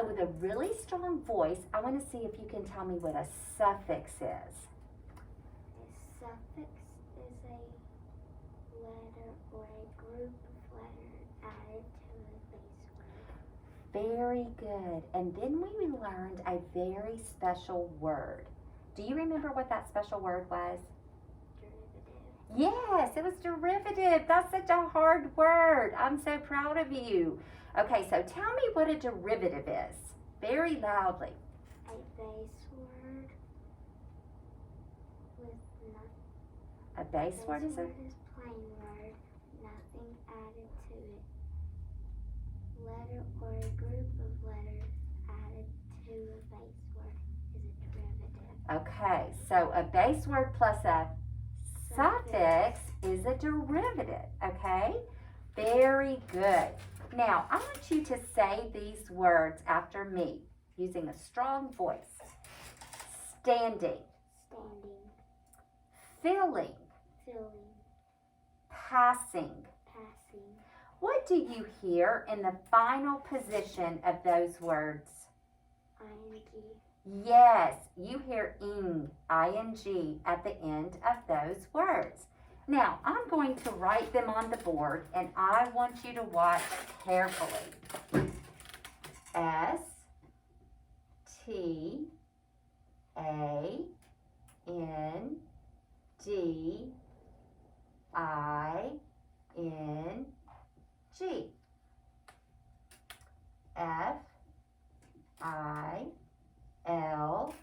with a really strong voice, I want to see if you can tell me what a suffix is. A suffix is a letter or a group of letters added to a base word. Very good. And then we learned a very special word. Do you remember what that special word was? Derivative. Yes, it was derivative. That's such a hard word. I'm so proud of you. Okay, so tell me what a derivative is. Very loudly. A base word with nothing. A base word is a... is plain word, nothing added to it. Letter or a group of letters added to a base word is a derivative. Okay, so a base word plus a suffix is a derivative, okay? Very good. Now, I want you to say these words after me using a strong voice. Standing, Standing, filling, filling, passing. passing, What do you hear in the final position of those words? ing, Yes, you hear ing, ing at the end of those words. Now, I'm going to write them on the board and I want you to watch carefully. S, T, A, N, D, I, N, G. F, I, L,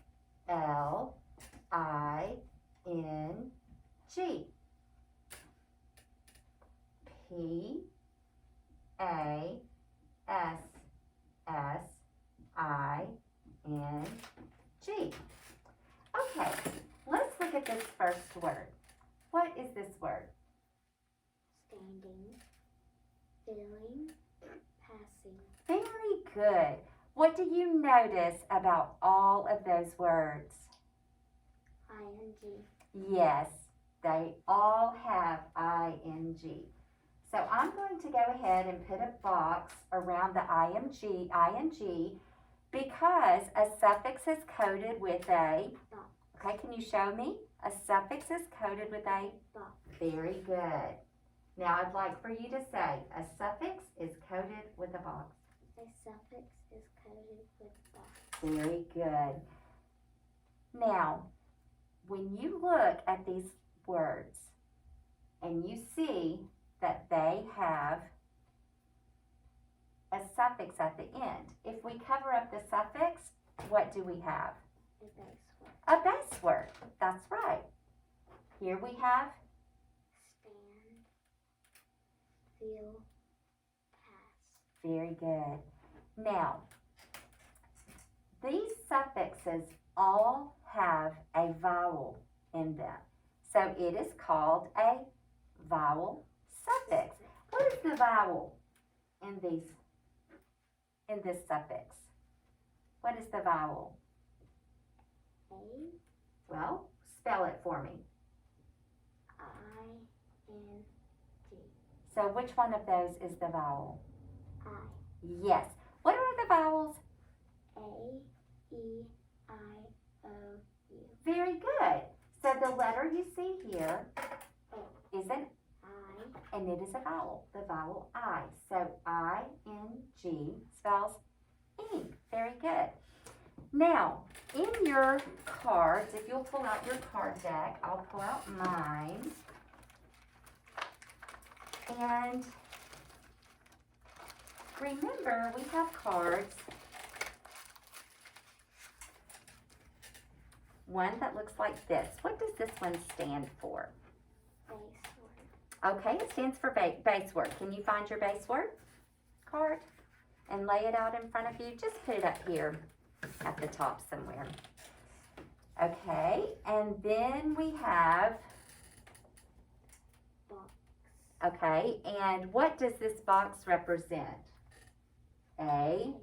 L, I, N, G. P, A, S, S, I, N, G. Okay, let's look at this first word. What is this word? standing, filling, passing, Very good. What do you notice about all of those words? ing, Yes, they all have ing. So I'm going to go ahead and put a box around the ing because a suffix is coded with a, box, okay, can you show me? A suffix is coded with a, box, very good. Now I'd like for you to say, a suffix is coded with a box. a suffix is coded with box, Very good. Now, when you look at these words and you see that they have a suffix at the end, if we cover up the suffix, what do we have? a base word, A base word. That's right. Here we have, stand, feel, pass, very good. Now, these suffixes all have a vowel in them. So it is called a vowel suffix. What is the vowel in this suffix? What is the vowel? a, Well, spell it for me. I, N, G, So which one of those is the vowel? I, Yes. What are the vowels? A, E, I, O, U, Very good. So the letter you see here is an I, and it is a vowel, the vowel I. So I-N-G spells ing. Very good. Now, in your cards, if you'll pull out your card deck, I'll pull out mine. And remember, we have cards. One that looks like this. What does this one stand for? base word, Okay, it stands for base word. Can you find your base word card and lay it out in front of you? Just put it up here at the top somewhere. Okay, and then we have, box, okay, and what does this box represent? A?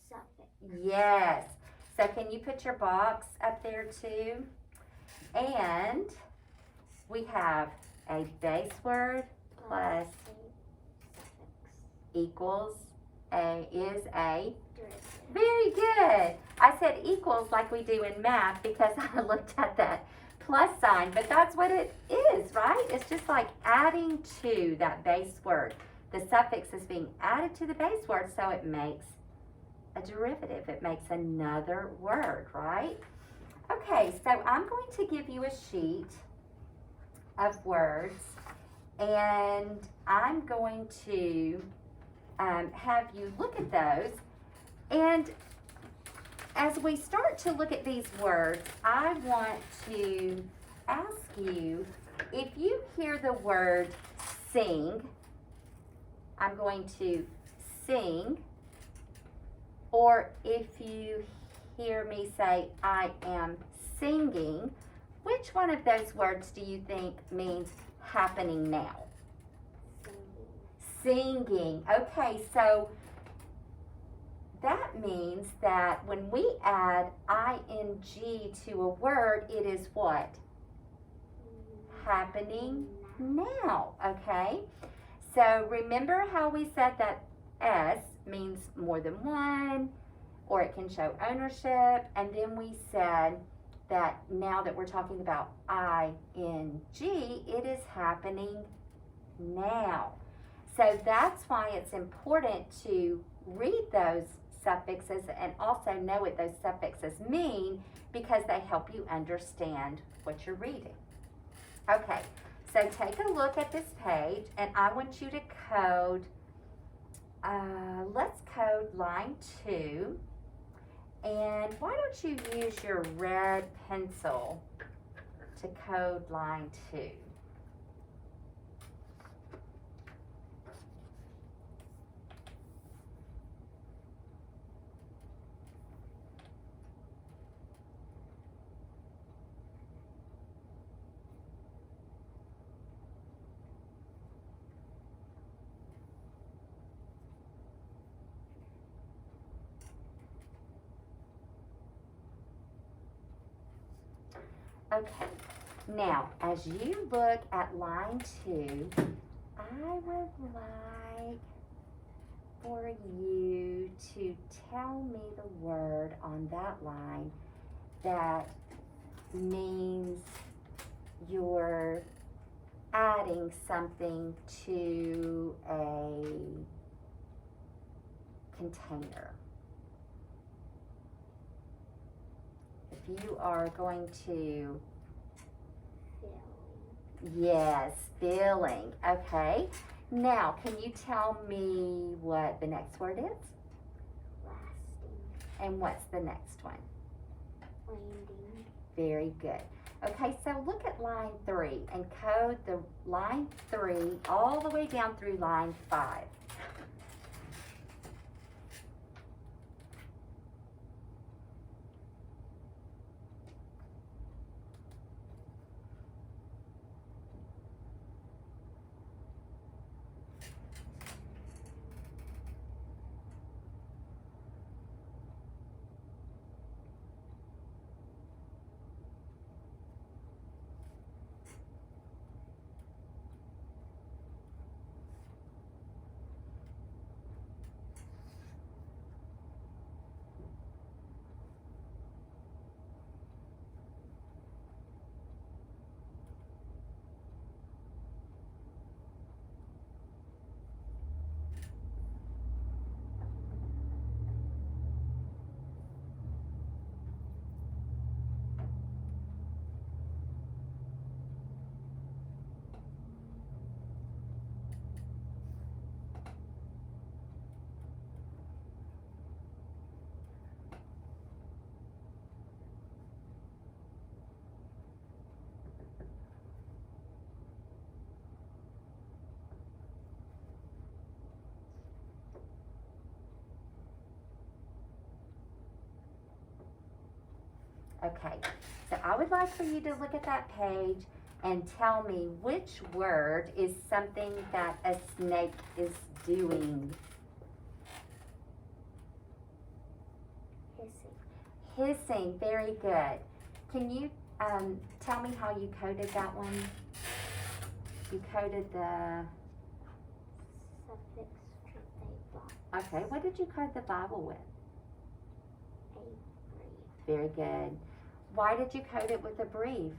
suffix, Yes. So can you put your box up there too? And we have a base word plus a suffix, equals a is a derivative, good. I said equals like we do in math because I looked at that plus sign, but that's what it is, right? It's just like adding to that base word. The suffix is being added to the base word, so it makes a derivative. It makes another word, right? Okay, so I'm going to give you a sheet of words, and I'm going to have you look at those. And as we start to look at these words, I want to ask you, if you hear the word sing, I'm going to sing, or if you hear me say, I am singing, which one of those words do you think means happening now? Singing. Okay, so that means that when we add ing to a word, it is what? Happening now, okay? So remember how we said that S means more than one, or it can show ownership, and then we said that now that we're talking about ing, it is happening now. So that's why it's important to read those suffixes and also know what those suffixes mean, because they help you understand what you're reading. Okay, so take a look at this page, and I want you to code, let's code line 2. And why don't you use your red pencil to code line 2? Okay, now as you look at line 2, I would like for you to tell me the word on that line that means you're adding something to a container. If you are going to, yes, filling, okay. Now, can you tell me what the next word is? Lasting. And what's the next one? Landing. Very good. Okay, so look at line 3 and code the line 3 all the way down through line 5. Okay, so I would like for you to look at that page and tell me which word is something that a snake is doing. Hissing. Hissing, very good. Can you tell me how you coded that one? You coded the, Suffix with a dot. okay, what did you code the vowel with? A Very good. Why did you code it with a brief?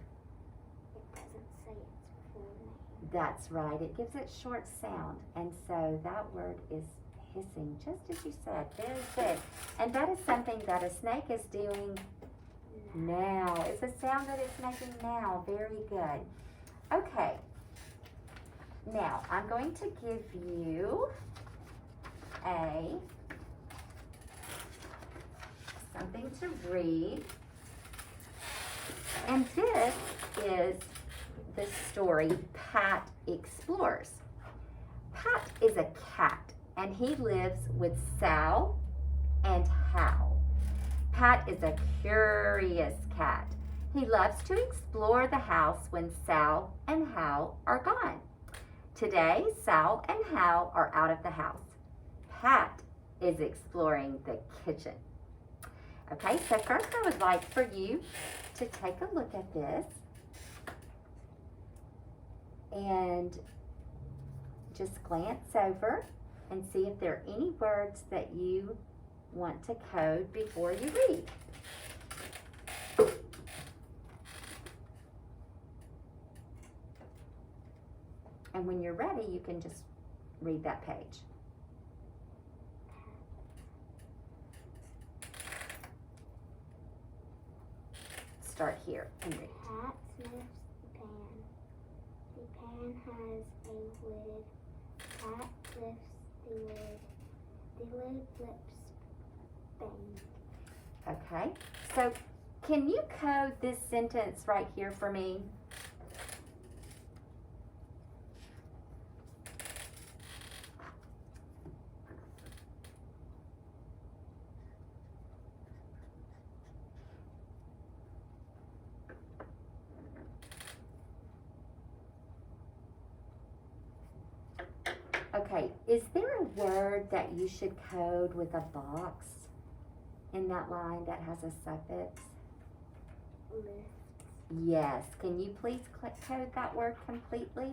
It doesn't say its full name. That's right. It gives it short sound. And so that word is hissing, just as you said. Very good. And that is something that a snake is doing now. It's a sound that it's making now. Very good. Okay. Now, I'm going to give you something to read. And this is the story Pat Explores. Pat is a cat, and he lives with Sal and Hal. Pat is a curious cat. He loves to explore the house when Sal and Hal are gone. Today, Sal and Hal are out of the house. Pat is exploring the kitchen. Okay, so first I would like for you to take a look at this and just glance over and see if there are any words that you want to code before you read. And when you're ready, you can just read that page. Start here and read. Pat sniffs the pan. The pan has a lid. Pat lifts the lid. The lid flips bang. Okay, so can you code this sentence right here for me? Okay, is there a word that you should code with a box in that line that has a suffix? Lift. Yes. Can you please code that word completely?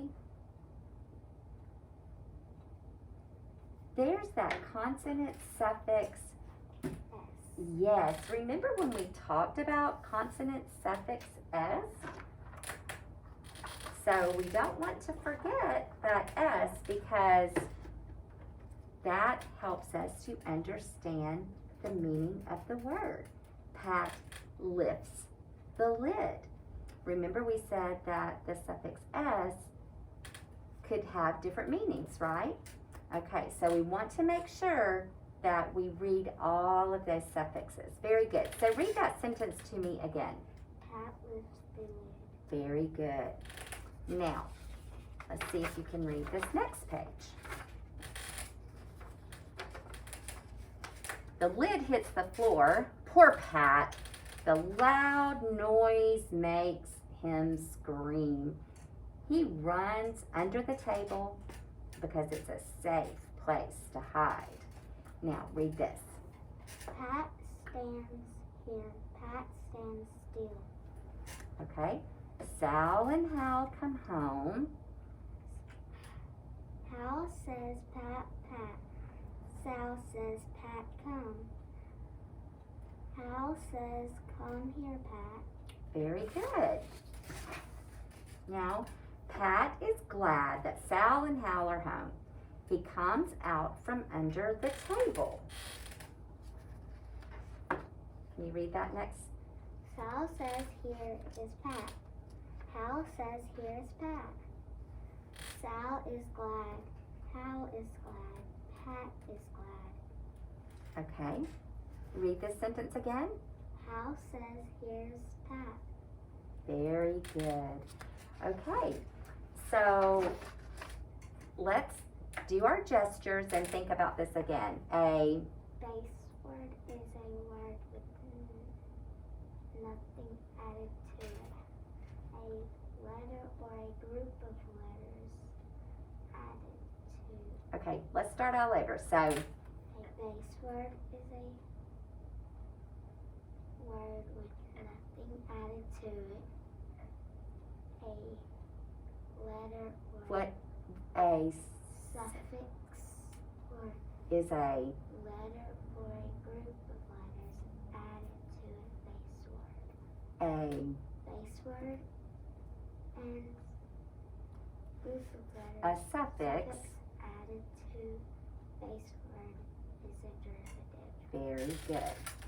There's that consonant suffix. S. Yes. Remember when we talked about consonant suffix S? So we don't want to forget that S because that helps us to understand the meaning of the word. Pat lifts the lid. Remember we said that the suffix S could have different meanings, right? Okay, so we want to make sure that we read all of those suffixes. Very good. So read that sentence to me again. Pat lifts the lid. Very good. Now, let's see if you can read this next page. The lid hits the floor. Poor Pat. The loud noise makes him scream. He runs under the table because it's a safe place to hide. Now, read this. Pat stands here. Pat stands still. Okay? Sal and Hal come home. Hal says, Pat, Pat. Sal says, Pat, come. Hal says, come here, Pat. Very good. Now, Pat is glad that Sal and Hal are home. He comes out from under the table. Can you read that next? Sal says, here is Pat. Hal says, here is Pat. Sal is glad. Hal is glad. Pat is glad. Okay. Read this sentence again. Hal says, here's Pat. Very good. Okay. So let's do our gestures and think about this again. A Base word is a word with nothing added to it. A letter or a group of letters added to. okay, let's start all over. So A base word is a word with nothing added to it. A letter or what a suffix word. is a Letter or a group of letters added to a base base word and group of letters. a suffix. Added to base word is a derivative. Very good.